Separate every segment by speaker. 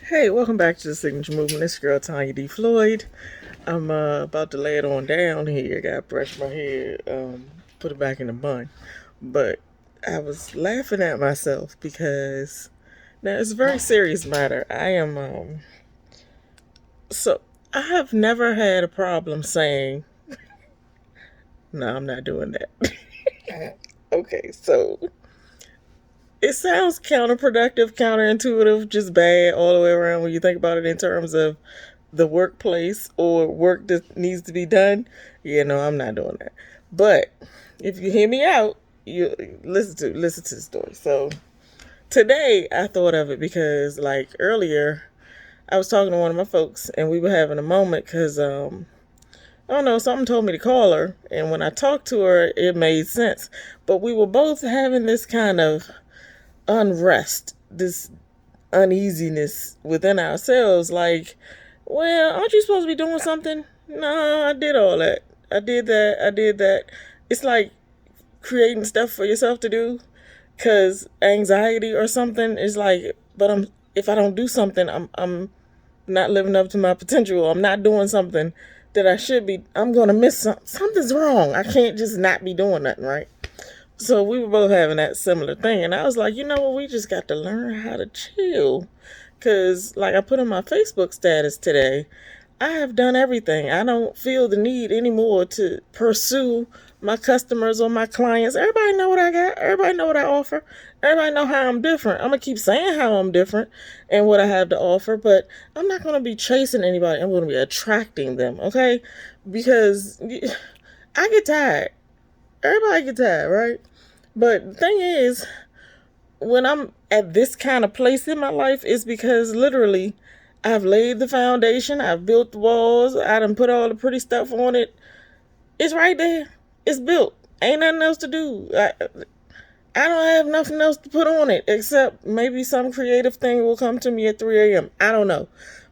Speaker 1: Hey, welcome back to the Signature Movement. It's your girl Tanya D. Floyd. I'm about to lay it on down here. Got to brush my hair, put it back in the bun. But I was laughing at myself because now it's a very serious matter. So I have never had a problem saying, no, I'm not doing that. Okay, so it sounds counterproductive, counterintuitive, just bad all the way around when you think about it in terms of the workplace or work that needs to be done. Yeah, no, I'm not doing that. But if you hear me out, you listen to the story. So today I thought of it because like earlier I was talking to one of my folks and we were having a moment because I don't know, something told me to call her, and when I talked to her it made sense. But we were both having this kind of unrest, this uneasiness within ourselves. Like, well, aren't you supposed to be doing something? No, I did all that. I did that. I did that. It's like creating stuff for yourself to do because anxiety or something is like, but if I don't do something, I'm not living up to my potential. I'm not doing something that I should be. I'm going to miss something's wrong. I can't just not be doing nothing, right? So we were both having that similar thing. And I was like, you know what? We just got to learn how to chill. Because, like I put on my Facebook status today, I have done everything. I don't feel the need anymore to pursue my customers or my clients. Everybody know what I got. Everybody know what I offer. Everybody know how I'm different. I'm going to keep saying how I'm different and what I have to offer. But I'm not going to be chasing anybody. I'm going to be attracting them, okay? Because I get tired. Everybody get tired, right? But the thing is, when I'm at this kind of place in my life, it's because literally I've laid the foundation, I've built the walls, I done put all the pretty stuff on it. It's right there. It's built. Ain't nothing else to do. I don't have nothing else to put on it except maybe some creative thing will come to me at 3 a.m. I don't know.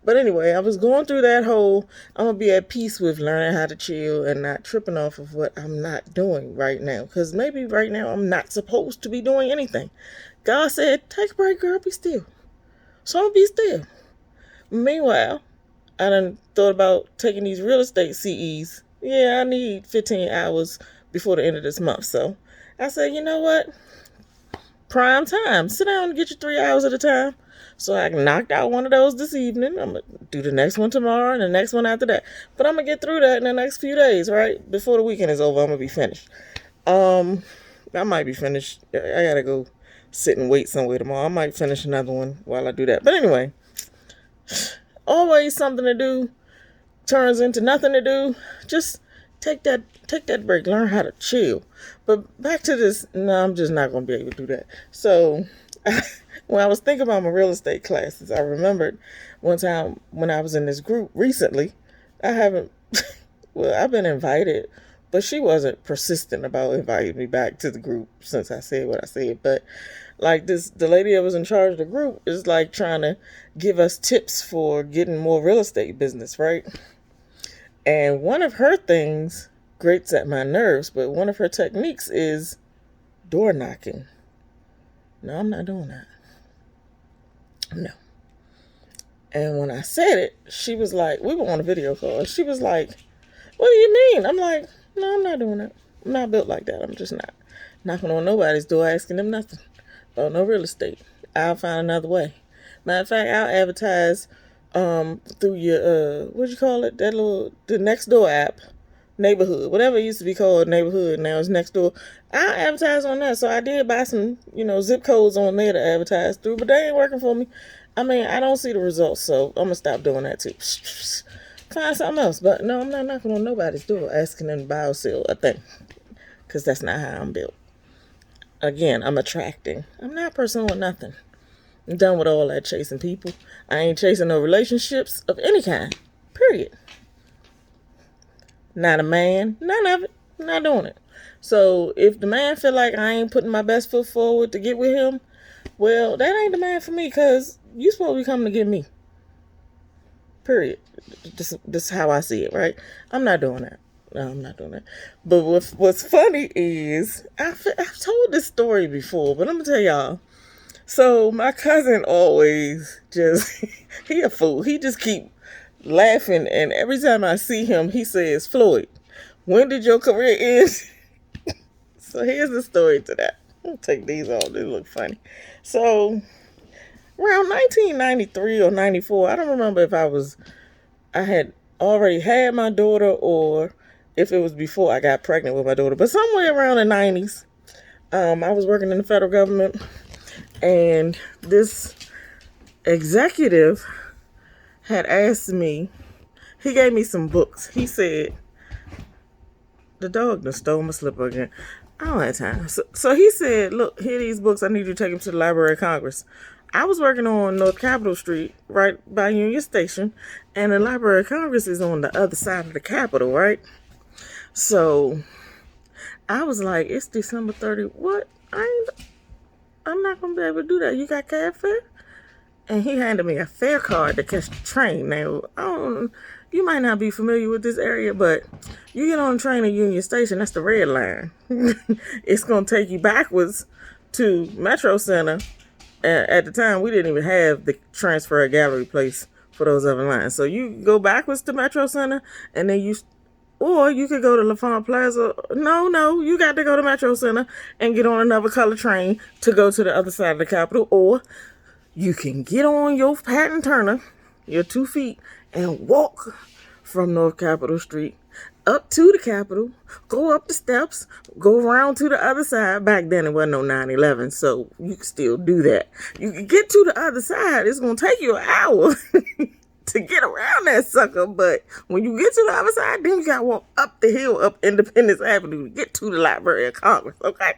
Speaker 1: But anyway, I was going through that whole, I'm going to be at peace with learning how to chill and not tripping off of what I'm not doing right now. Because maybe right now I'm not supposed to be doing anything. God said, take a break, girl, be still. So I'm going to be still. Meanwhile, I done thought about taking these real estate CEs. Yeah, I need 15 hours before the end of this month. So I said, you know what? Prime time. Sit down and get your 3 hours at a time. So I knocked out one of those this evening. I'm going to do the next one tomorrow and the next one after that. But I'm going to get through that in the next few days, right? Before the weekend is over, I'm going to be finished. I might be finished. I got to go sit and wait somewhere tomorrow. I might finish another one while I do that. But anyway, always something to do turns into nothing to do. Just take that break. Learn how to chill. But back to this. No, I'm just not going to be able to do that. So when I was thinking about my real estate classes, I remembered one time when I was in this group recently. I haven't. Well, I've been invited, but she wasn't persistent about inviting me back to the group since I said what I said. But like the lady that was in charge of the group is like trying to give us tips for getting more real estate business, right? And one of her things grates at my nerves, but one of her techniques is door knocking. No, I'm not doing that. No. And when I said it, she was like, we were on a video call, and she was like, what do you mean? I'm like, no, I'm not doing that. I'm not built like that. I'm just not knocking on nobody's door asking them nothing about no real estate. I'll find another way. Matter of fact, I'll advertise through your what do you call it? The next door app, neighborhood, whatever it used to be called, neighborhood. Now it's next door. I'll advertise on that. So I did buy some zip codes on there to advertise through, but they ain't working for me. I mean, I don't see the results, so I'm gonna stop doing that too. Find something else. But no, I'm not knocking on nobody's door asking them to buy or sell a thing, because that's not how I'm built. Again, I'm attracting. I'm not pursuing nothing. I'm done with all that chasing people. I ain't chasing no relationships of any kind. Period. Not a man. None of it. Not doing it. So if the man feel like I ain't putting my best foot forward to get with him, well, that ain't the man for me, because you supposed to be coming to get me. Period. This is how I see it, right? I'm not doing that. No, I'm not doing that. But what's funny is I've told this story before, but I'm gonna tell y'all. So my cousin always just he a fool. He just keep laughing, and every time I see him, he says, "Floyd, when did your career end?" So here's the story to that. I'll take these off. They look funny. So around 1993 or 94, I don't remember if I had already had my daughter or if it was before I got pregnant with my daughter, but somewhere around the 90s, I was working in the federal government, and this executive had asked me, he gave me some books. He said, the dog done stole my slipper again. I don't have time. So he said, look, here are these books. I need you to take them to the Library of Congress. I was working on North Capitol Street, right by Union Station, and the Library of Congress is on the other side of the Capitol, right? So I was like, it's December 30. What? I'm not going to be able to do that. You got cab fare? And he handed me a fare card to catch the train. Now, you might not be familiar with this area, but you get on the train at Union Station, that's the red line. It's going to take you backwards to Metro Center. At the time, we didn't even have the transfer gallery place for those other lines. So you go backwards to Metro Center, and then or you could go to LaFont Plaza. No, you got to go to Metro Center and get on another color train to go to the other side of the Capitol, or you can get on your patent Turner, your 2 feet, and walk from North Capitol Street up to the Capitol, go up the steps, go around to the other side. Back then, it wasn't no 9/11, so you can still do that. You can get to the other side. It's going to take you an hour to get around that sucker, but when you get to the other side, then you got to walk up the hill, up Independence Avenue to get to the Library of Congress, okay?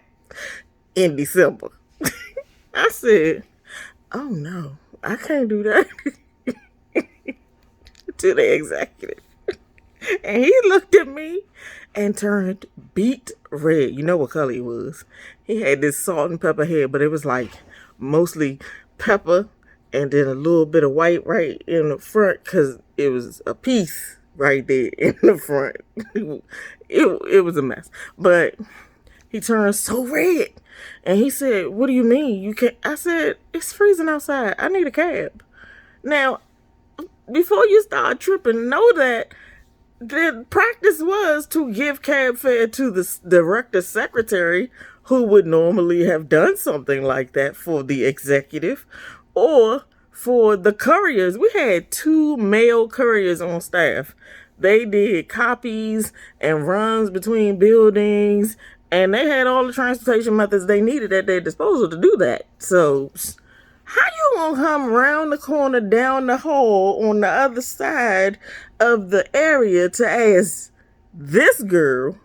Speaker 1: In December. I said, oh no, I can't do that. To the executive. And he looked at me and turned beet red. You know what color he was. He had this salt and pepper hair, but it was like mostly pepper and then a little bit of white right in the front because it was a piece right there in the front. It was a mess. But he turned so red. And he said, what do you mean? You can't? I said, it's freezing outside. I need a cab. Now, before you start tripping, know that the practice was to give cab fare to the director secretary who would normally have done something like that for the executive, or for the couriers. We had 2 male couriers on staff. They did copies and runs between buildings, and they had all the transportation methods they needed at their disposal to do that. So how you gonna come around the corner, down the hall on the other side of the area to ask this girl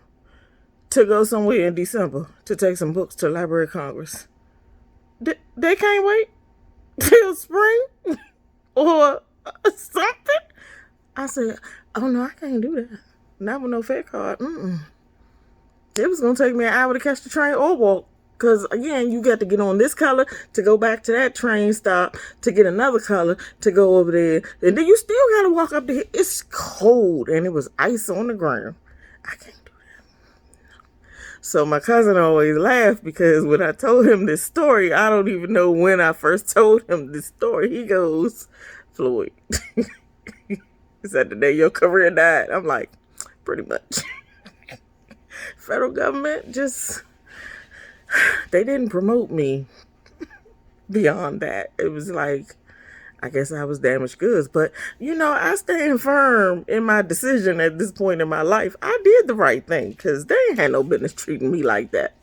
Speaker 1: to go somewhere in December to take some books to the Library of Congress? They can't wait till spring or something? I said, oh no, I can't do that. Not with no fare card. It was going to take me an hour to catch the train or walk. Because, again, you got to get on this color to go back to that train stop to get another color to go over there. And then you still got to walk up there. It's cold, and it was ice on the ground. I can't do that. So my cousin always laughed because when I told him this story, I don't even know when I first told him this story. He goes, Floyd, is that the day your career died? I'm like, pretty much. Federal government just... they didn't promote me beyond that. It was like, I guess I was damaged goods. But, I stand firm in my decision at this point in my life. I did the right thing because they ain't had no business treating me like that.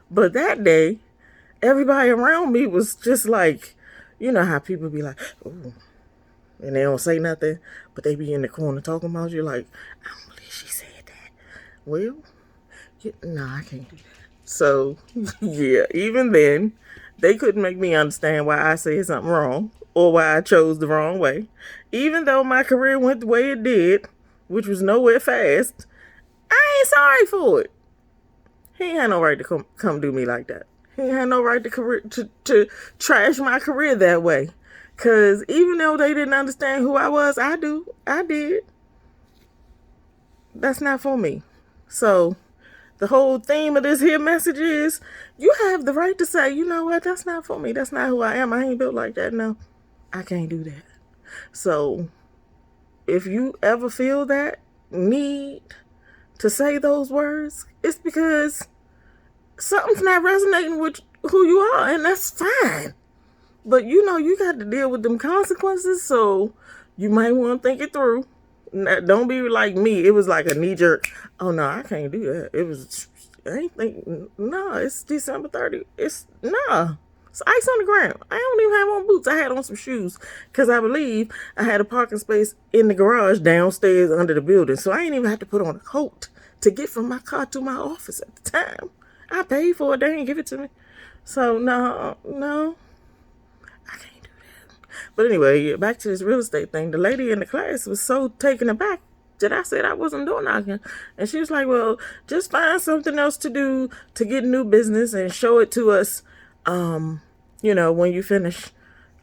Speaker 1: But that day, everybody around me was just like, you know how people be like, oh, and they don't say nothing, but they be in the corner talking about you like, I don't believe she said that. Well, no, I can't do that. So, yeah, even then, they couldn't make me understand why I said something wrong or why I chose the wrong way. Even though my career went the way it did, which was nowhere fast, I ain't sorry for it. He ain't had no right to come do me like that. He ain't had no right to trash my career that way. Because even though they didn't understand who I was, I did. That's not for me. So... The whole theme of this here message is you have the right to say, you know what, that's not for me. That's not who I am. I ain't built like that. No, I can't do that. So if you ever feel that need to say those words, it's because something's not resonating with who you are, and that's fine. But you got to deal with them consequences, so you might want to think it through. Don't be like me. It was like a knee jerk. Oh no, I can't do that. I ain't think. No, it's December 30th. It's ice on the ground. I don't even have on boots. I had on some shoes because I believe I had a parking space in the garage downstairs under the building, so I ain't even have to put on a coat to get from my car to my office at the time. I paid for it. They didn't give it to me. So no, I can't do that. But anyway, back to this real estate thing. The lady in the class was so taken aback that I said I wasn't door knocking. And she was like, well, just find something else to do to get new business and show it to us, when you finish.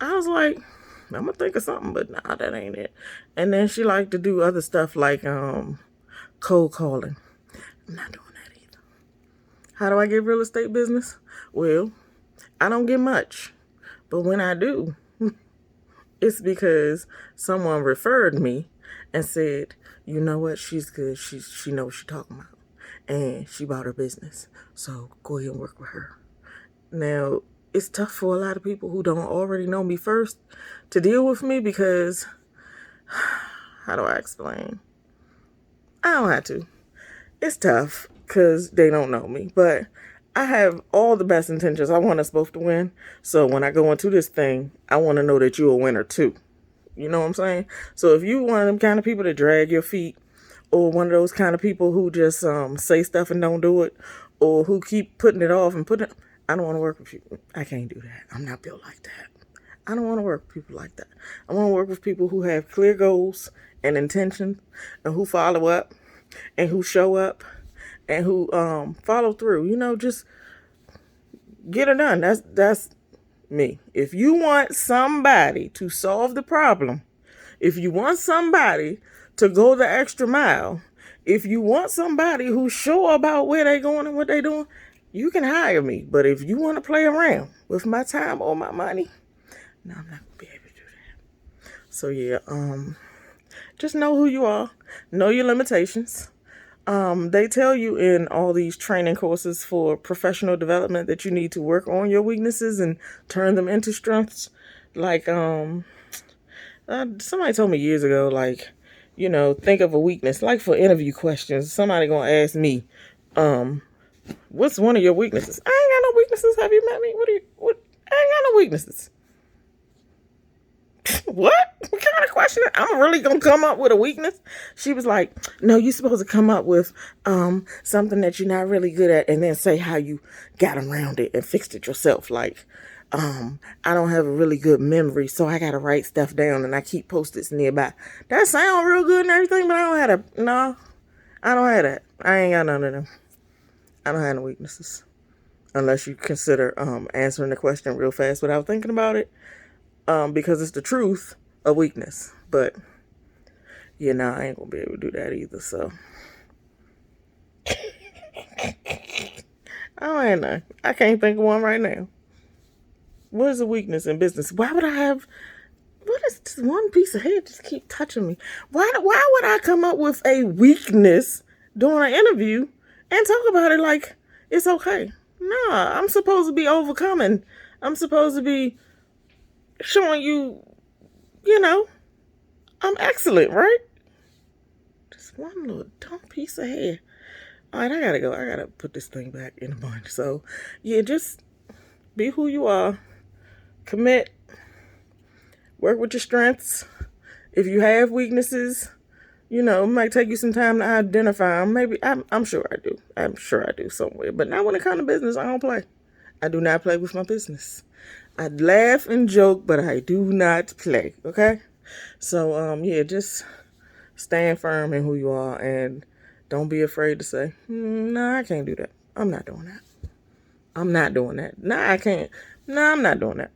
Speaker 1: I was like, I'm going to think of something, but nah, that ain't it. And then she liked to do other stuff like cold calling. I'm not doing that either. How do I get real estate business? Well, I don't get much. But when I do, it's because someone referred me and said, you know what, she's good. She knows what she's talking about. And she bought her business. So go ahead and work with her. Now, it's tough for a lot of people who don't already know me first to deal with me because, how do I explain? I don't have to. It's tough because they don't know me. But I have all the best intentions. I want us both to win. So when I go into this thing, I want to know that you're a winner too. You know what I'm saying? So if you one of them kind of people that drag your feet, or one of those kind of people who just say stuff and don't do it, or who keep putting it off and putting it, I don't want to work with you. I can't do that. I'm not built like that. I don't want to work with people like that. I want to work with people who have clear goals and intentions, and who follow up, and who show up, and who follow through. Just get it done. That's me. If you want somebody to solve the problem, if you want somebody to go the extra mile, if you want somebody who's sure about where they're going and what they're doing, you can hire me. But if you want to play around with my time or my money, no, I'm not going to be able to do that. So yeah, just know who you are. Know your limitations. They tell you in all these training courses for professional development that you need to work on your weaknesses and turn them into strengths. Like, somebody told me years ago, like, think of a weakness. Like for interview questions, somebody gonna ask me, what's one of your weaknesses? I ain't got no weaknesses. Have you met me? What? I ain't got no weaknesses. What kind of question? I'm really gonna come up with a weakness? She was like, no, you're supposed to come up with something that you're not really good at and then say how you got around it and fixed it yourself. Like, I don't have a really good memory, so I gotta write stuff down and I keep post-its nearby. That sounds real good and everything, but I don't have that. I ain't got none of them. I don't have no weaknesses. Unless you consider answering the question real fast without thinking about it. Because it's the truth, a weakness. But, I ain't gonna be able to do that either, so. I ain't know. I can't think of one right now. What is a weakness in business? Why would I have, what is this one piece of hair just keep touching me? Why would I come up with a weakness during an interview and talk about it like it's okay? Nah, I'm supposed to be overcoming. I'm supposed to be showing you, I'm excellent, right? Just one little dumb piece of hair. All right, I gotta go. I gotta put this thing back in the bunch. So, yeah, just be who you are. Commit. Work with your strengths. If you have weaknesses, it might take you some time to identify them. Maybe, I'm sure I do. I'm sure I do somewhere. But not when it comes to business, I don't play. I do not play with my business. I laugh and joke, but I do not play, okay? So, just stand firm in who you are and don't be afraid to say, no, I can't do that. I'm not doing that. I'm not doing that. No, I can't. No, I'm not doing that.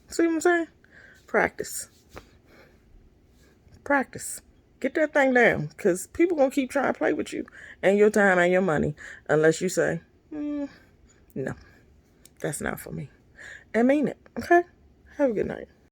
Speaker 1: See what I'm saying? Practice. Practice. Get that thing down, because people going to keep trying to play with you and your time and your money unless you say, no, that's not for me. And mean it, okay? Have a good night.